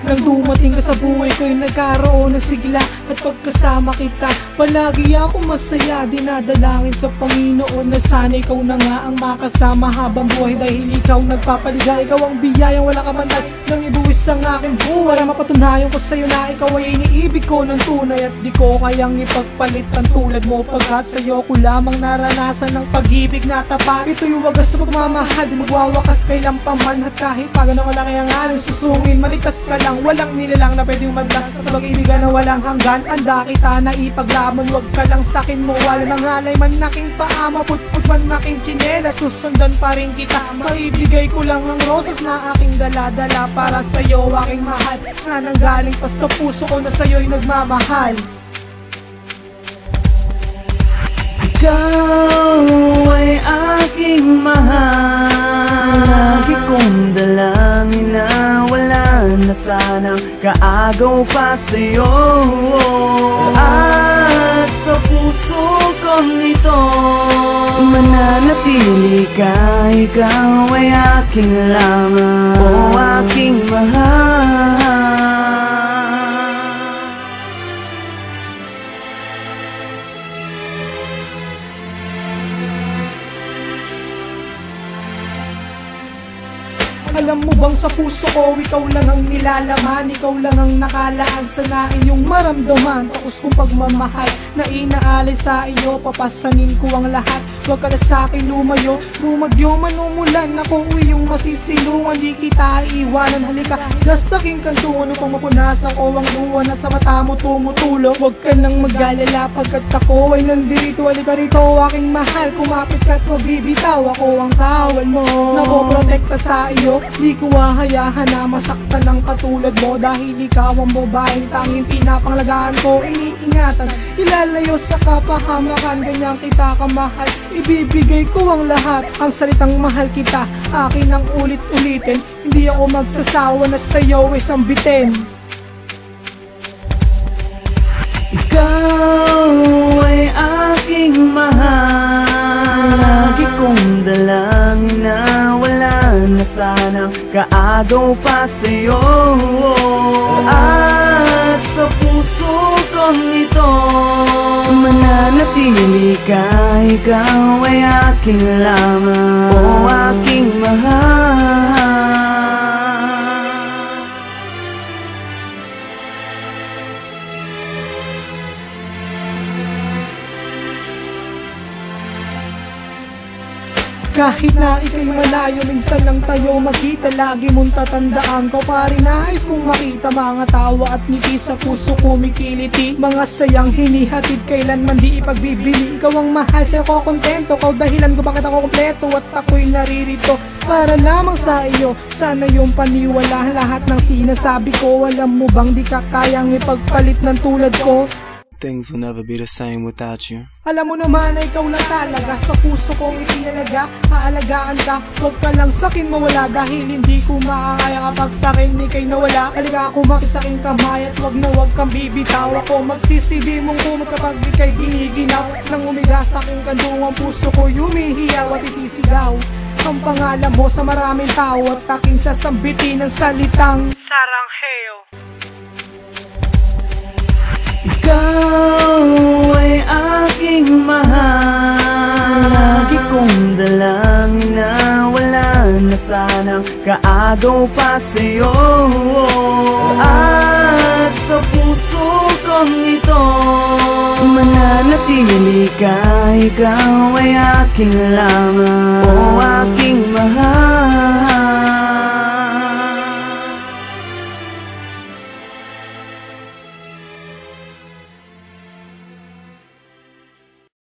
Nang dumating ka sa buhay ko'y nagkaroon ng sigla. At pagkasama kita, palagi ako masaya. Dinadalangin sa Panginoon na sana ikaw na nga ang makasama habang buhay. Dahil ikaw nagpapaligay, ikaw ang biyayang wala kamantay nang ibuwis ang aking buhay. Mapatunayan ko sa'yo na ikaw ay iniibig ko ng tunay. At di ko kayang ipagpalit ang tulad mo, pagkat sa'yo ko lamang naranasan ng pag-ibig na tapat. Ito'y wagas na pagmamahal, di magwawakas kailan pa man. At kahit pagano ko lang kayang alin susungin, maligtas ka lang, walang nilalang na pwedeng maglakas sa pag-ibigan na walang hanggan. Handa kita na ipaglaban, wag ka lang sakin mo. Wala mangalay man aking paa, maputput man aking tsinelas, susundan pa rin kita. Maibigay ko lang ang rosas na aking dala-dala para sa'yo aking mahal, na nanggaling pa sa puso ko na sa'yo'y nagmamahal. Ikaw ay aking mahal, lagi kong dalangin na wala na sanang kaagaw pa sa'yo. At sa puso kong ito mananatili ka, ikaw ay aking lamang, o aking mahal. Alam mo bang sa puso ko, ikaw lang ang nilalaman, ikaw lang ang nakalaan sa na iyong maramdaman. Takos kong pagmamahal na inaalay sa iyo, papasanin ko ang lahat. Huwag ka na sa'kin lumayo, bumagyo man umulan, ako iyong masisilungan, di kita iiwanan. Halika, gas aking kantungan upang mapunasan ko ang luha na sa mata mo tumutulog. Huwag ka nang mag-alala pagkat ako ay nandito. Halika rito aking mahal, kumapit ka't magbibitaw, ako ang kawal mo. Napoprotekta sa iyo, di ko hahayahan na masaktan ng katulad mo. Dahil ikaw ang babaeng tanging pinapangalagaan ko, iniingatan, ilalayo sa kapahamakan. Ganyan kita kamahal, ibibigay ko ang lahat. Ang salitang mahal kita, akin ang ulit-ulitin. Hindi ako magsasawa na sa'yo ay sambitin. Ikaw ay aking mahal, lagi kong dalangin na wala na sanang kaagaw pa sa'yo. At sa puso kong ito mananatili ka, ikaw ay aking lamang, o aking mahal. Kahit na ika'y malayo, minsan lang tayo magkita. Lagi mong tatandaan ko pa rin, nais kong makita mga tawa at ngiti sa puso kumikiliti. Mga sayang hinihatid, kailanman di ipagbibili. Ikaw ang mahal, sa'yo ko kontento, kau dahilan ko bakit ako kompleto. At ako'y naririto para lamang sa iyo, sana yung paniwala lahat ng sinasabi ko. Alam mo bang di ka kayang ipagpalit ng tulad ko? Things will never be the same without you. Alam mo naman na ikaw lang talaga sa puso kong itinalaga. Haalagaan ka, huwag ka lang sakin mawala. Dahil hindi ko makakaya kapag sakin ika'y nawala. Halika ako makisaking kamay at huwag na huwag kang bibitaw. Ako magsisibi mong kumot kapag ika'y giniginaw. Nang umiga sa aking kandungang puso ko yumihiyaw at isisigaw ang pangalan mo sa maraming tao at aking sasambitin ng salitang Sarangheo. Ikaw ay aking mahal, lagi kong dalangin na wala na sanang kaagaw pa sa'yo. At sa puso kong ito mananatili ka, ikaw ay aking lamang, o